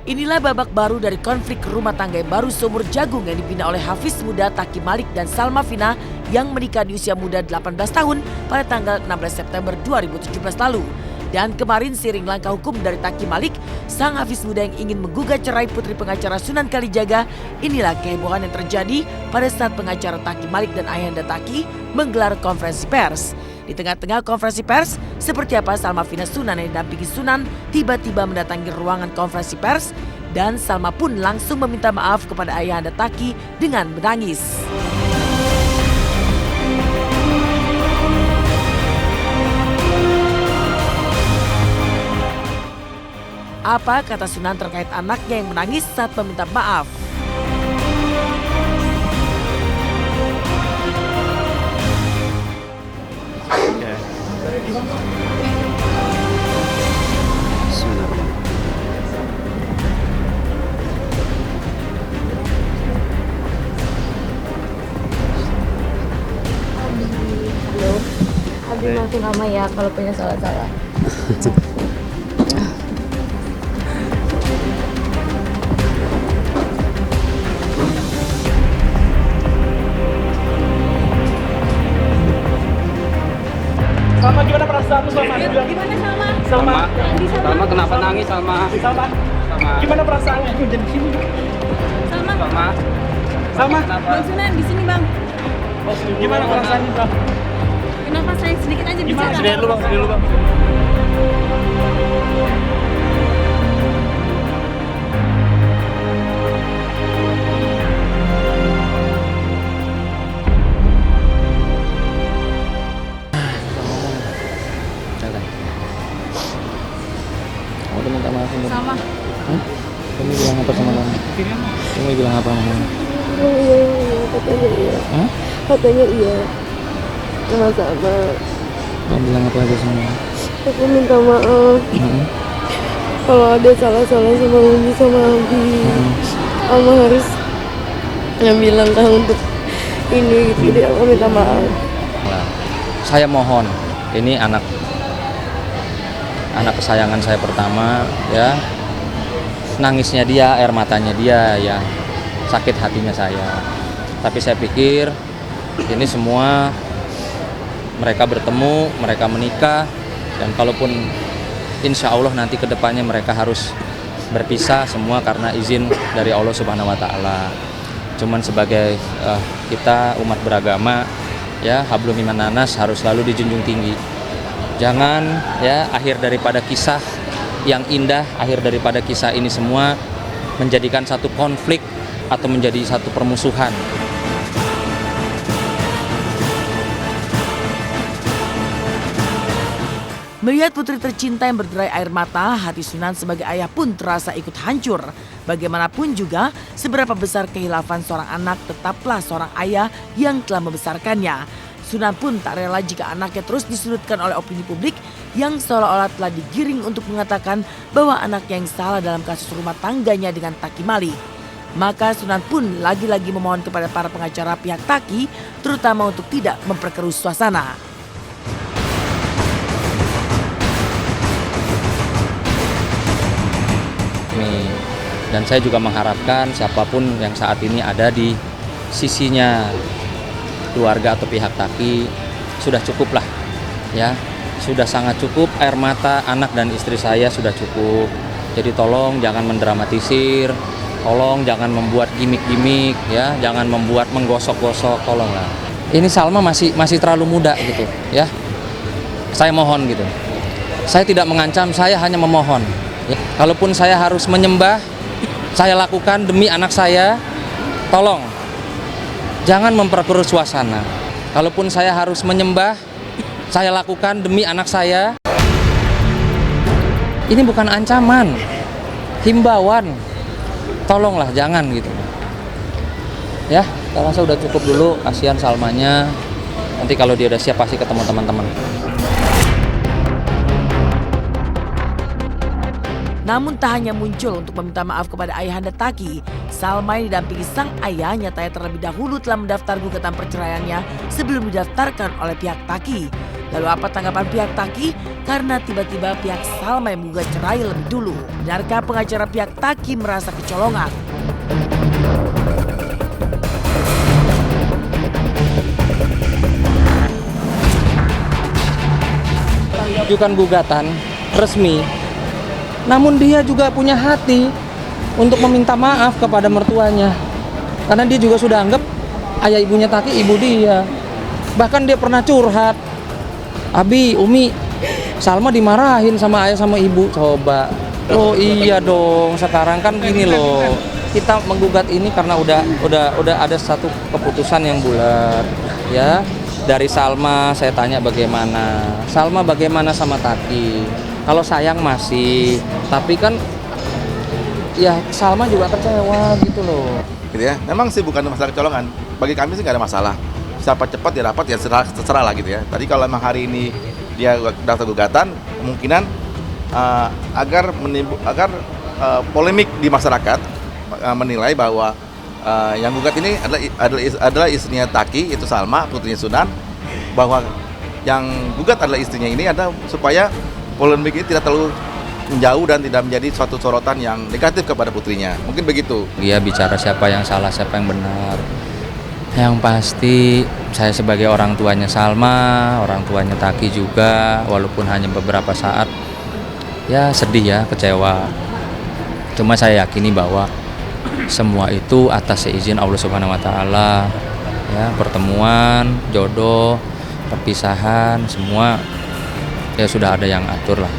Inilah babak baru dari konflik rumah tangga yang baru seumur jagung yang dibina oleh Hafiz muda Taki Malik dan Salma Fina yang menikah di usia muda 18 tahun pada tanggal 16 September 2017 lalu. Dan kemarin seiring langkah hukum dari Taki Malik, sang Hafiz muda yang ingin menggugat cerai putri pengacara Sunan Kalijaga, inilah kehebohan yang terjadi pada saat pengacara Taki Malik dan ayahanda Taki menggelar konferensi pers. Di tengah-tengah konferensi pers, seperti apa Salma Fina Sunan yang didampingi Sunan tiba-tiba mendatangi ruangan konferensi pers dan Salma pun langsung meminta maaf kepada ayahanda Taki dengan menangis. Apa kata Sunan terkait anaknya yang menangis saat meminta maaf? Abi maafin Mama ya kalau punya salah-salah. Salma, gimana perasaanmu Salma? Gimana Salma? Salma Kenapa nangis Salma? Salma, gimana perasaannya? Jadi di sini. Salma, Bang Sunan di sini Bang. gimana perasaannya Bang? Kenapa saya sedikit aja Gimana? bicara? Sini dulu Bang. Kamu udah minta maaf belum? Sama. Kamu bilang apa sama kamu? Kamu bilang apa sama kamu? Katanya iya. Hah? Katanya iya. Sama-sama. Kamu bilang apa aja sama kamu? Aku minta maaf kalau ada salah-salah sama Umi sama Abi. Mama harus yang bilang kamu untuk ini gitu. Jadi aku minta maaf. Nah, saya mohon, ini anak kesayangan saya pertama, ya. Nangisnya dia, air matanya dia, ya. Sakit hatinya saya. Tapi saya pikir ini semua mereka bertemu, mereka menikah, dan kalaupun insya Allah nanti kedepannya mereka harus berpisah semua karena izin dari Allah Subhanahu Wa Taala. Cuman sebagai kita umat beragama, ya hablum minan nanas harus selalu dijunjung tinggi. Jangan ya akhir daripada kisah yang indah, akhir daripada kisah ini semua menjadikan satu konflik atau menjadi satu permusuhan. Melihat putri tercinta yang berderai air mata, hati Sunan sebagai ayah pun terasa ikut hancur. Bagaimanapun juga, seberapa besar kehilafan seorang anak tetaplah seorang ayah yang telah membesarkannya. Sunan pun tak rela jika anaknya terus disudutkan oleh opini publik yang seolah-olah telah digiring untuk mengatakan bahwa anaknya yang salah dalam kasus rumah tangganya dengan Taki Malik. Maka Sunan pun lagi-lagi memohon kepada para pengacara pihak Taki, terutama untuk tidak memperkeruh suasana. Dan saya juga mengharapkan siapapun yang saat ini ada di sisinya keluarga atau pihak Taki sudah cukup lah, ya sudah sangat cukup, air mata anak dan istri saya sudah cukup. Jadi tolong jangan mendramatisir, tolong jangan membuat gimmick-gimmick, ya jangan membuat menggosok-gosok, tolonglah. Ini Salma masih terlalu muda gitu, ya. Saya mohon gitu. Saya tidak mengancam, saya hanya memohon. Ya. Kalaupun saya harus menyembah, saya lakukan demi anak saya, tolong jangan memperkeruh suasana. Kalaupun saya harus menyembah, saya lakukan demi anak saya. Ini bukan ancaman, himbauan. Tolonglah jangan gitu. Ya, saya rasa udah cukup dulu, kasihan Salmanya. Nanti kalau dia udah siap pasti ketemu teman-teman. Namun tak hanya muncul untuk meminta maaf kepada ayahanda Taki, Salma yang didampingi sang ayah nyatanya terlebih dahulu telah mendaftar gugatan perceraiannya sebelum didaftarkan oleh pihak Taki. Lalu apa tanggapan pihak Taki karena tiba-tiba pihak Salma yang menggugat cerai lebih dulu? Benarkah pengacara pihak Taki merasa kecolongan? Ajukan gugatan resmi, namun dia juga punya hati untuk meminta maaf kepada mertuanya, karena dia juga sudah anggap ayah ibunya Taki ibu dia. Bahkan dia pernah curhat, Abi, Umi, Salma dimarahin sama ayah sama ibu. Coba, oh iya dong, sekarang kan gini loh, kita menggugat ini karena udah ada satu keputusan yang bulat, ya. Dari Salma saya tanya bagaimana, Salma bagaimana sama Taki? Kalau sayang masih, tapi kan ya Salma juga kecewa gitu loh. Gitu ya. Memang sih bukan masalah kecolongan. Bagi kami sih nggak ada masalah. Siapa cepat dia dapat ya terserah lah gitu ya. Tadi kalau memang hari ini dia daftar gugatan, kemungkinan agar polemik di masyarakat menilai bahwa yang gugat ini adalah istrinya Taki, itu Salma, putrinya Sunan, bahwa yang gugat adalah istrinya ini ada supaya polemik ini tidak terlalu menjauh dan tidak menjadi suatu sorotan yang negatif kepada putrinya. Mungkin begitu. Dia bicara siapa yang salah, siapa yang benar. Yang pasti saya sebagai orang tuanya Salma, orang tuanya Taki juga, walaupun hanya beberapa saat, ya sedih ya, kecewa. Cuma saya yakini bahwa semua itu atas seizin Allah Subhanahu wa taala. Ya, pertemuan, jodoh, perpisahan, semua ya sudah ada yang atur lah.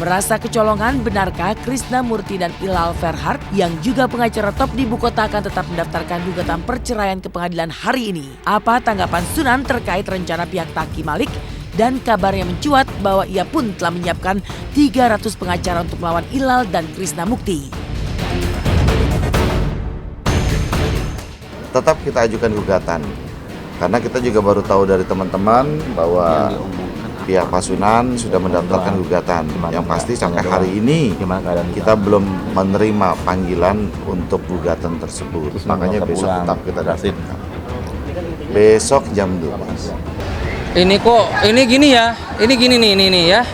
Merasa kecolongan, benarkah Krishna Murthy dan Ilal Verhard yang juga pengacara top di ibu kota akan tetap mendaftarkan gugatan perceraian ke pengadilan hari ini? Apa tanggapan Sunan terkait rencana pihak Taki Malik dan kabar yang mencuat bahwa ia pun telah menyiapkan 300 pengacara untuk melawan Ilal dan Krishna Mukti? Tetap kita ajukan gugatan, karena kita juga baru tahu dari teman-teman bahwa pihak Pasunan sudah mendaftarkan gugatan. Yang pasti sampai hari ini kita belum menerima panggilan untuk gugatan tersebut. Makanya besok tetap kita daftarkan. Besok jam 12. Ini gini ya, ini gini nih ya.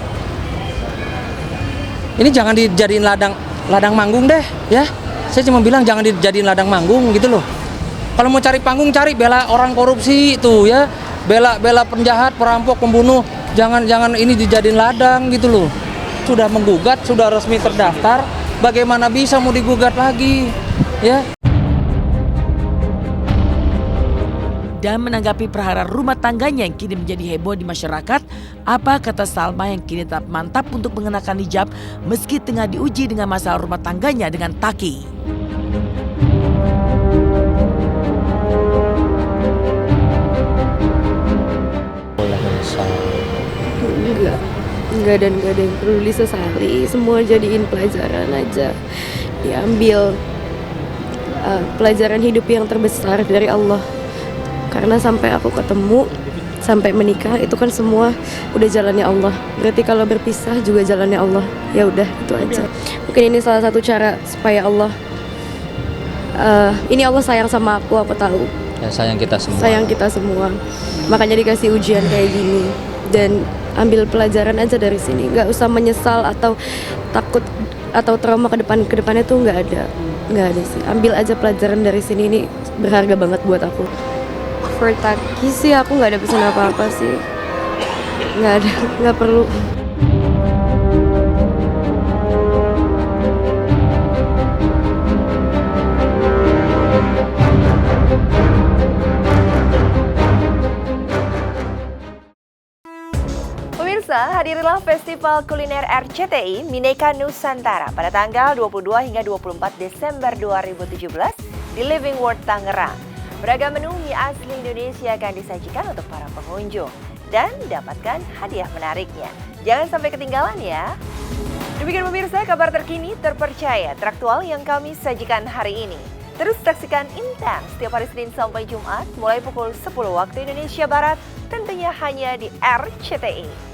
Ini jangan dijadiin ladang manggung deh ya. Saya cuma bilang jangan dijadiin ladang manggung gitu loh. Kalau mau cari panggung, cari bela orang korupsi itu ya, bela penjahat, perampok, pembunuh. Jangan ini dijadiin ladang gitu loh. Sudah menggugat, sudah resmi terdaftar, bagaimana bisa mau digugat lagi ya? Dan menanggapi perhara rumah tangganya yang kini menjadi heboh di masyarakat, apa kata Salma yang kini tetap mantap untuk mengenakan hijab meski tengah diuji dengan masalah rumah tangganya dengan Taki? Enggak dan enggak ada yang perlu disesali, semua jadiin pelajaran aja, diambil pelajaran hidup yang terbesar dari Allah. Karena sampai aku ketemu, sampai menikah itu kan semua udah jalannya Allah. Berarti kalau berpisah juga jalannya Allah. Ya udah itu aja. Mungkin ini salah satu cara supaya Allah ini Allah sayang sama aku tahu. Ya, sayang kita semua. Sayang kita semua. Makanya dikasih ujian kayak gini. Dan ambil pelajaran aja dari sini. Nggak usah menyesal atau takut atau trauma ke depannya tuh nggak ada sih. Ambil aja pelajaran dari sini, ini berharga banget buat aku. For Taki sih aku nggak ada pesan apa-apa sih. Nggak perlu. Pemirsa, hadirilah Festival Kuliner RCTI Mineka Nusantara pada tanggal 22 hingga 24 Desember 2017 di Living World Tangerang. Beragam menu mie asli Indonesia akan disajikan untuk para pengunjung dan dapatkan hadiah menariknya. Jangan sampai ketinggalan ya. Demikian pemirsa kabar terkini, terpercaya, teraktual yang kami sajikan hari ini. Terus saksikan Intang setiap hari Senin sampai Jumat mulai pukul 10 waktu Indonesia Barat, tentunya hanya di RCTI.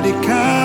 jadikan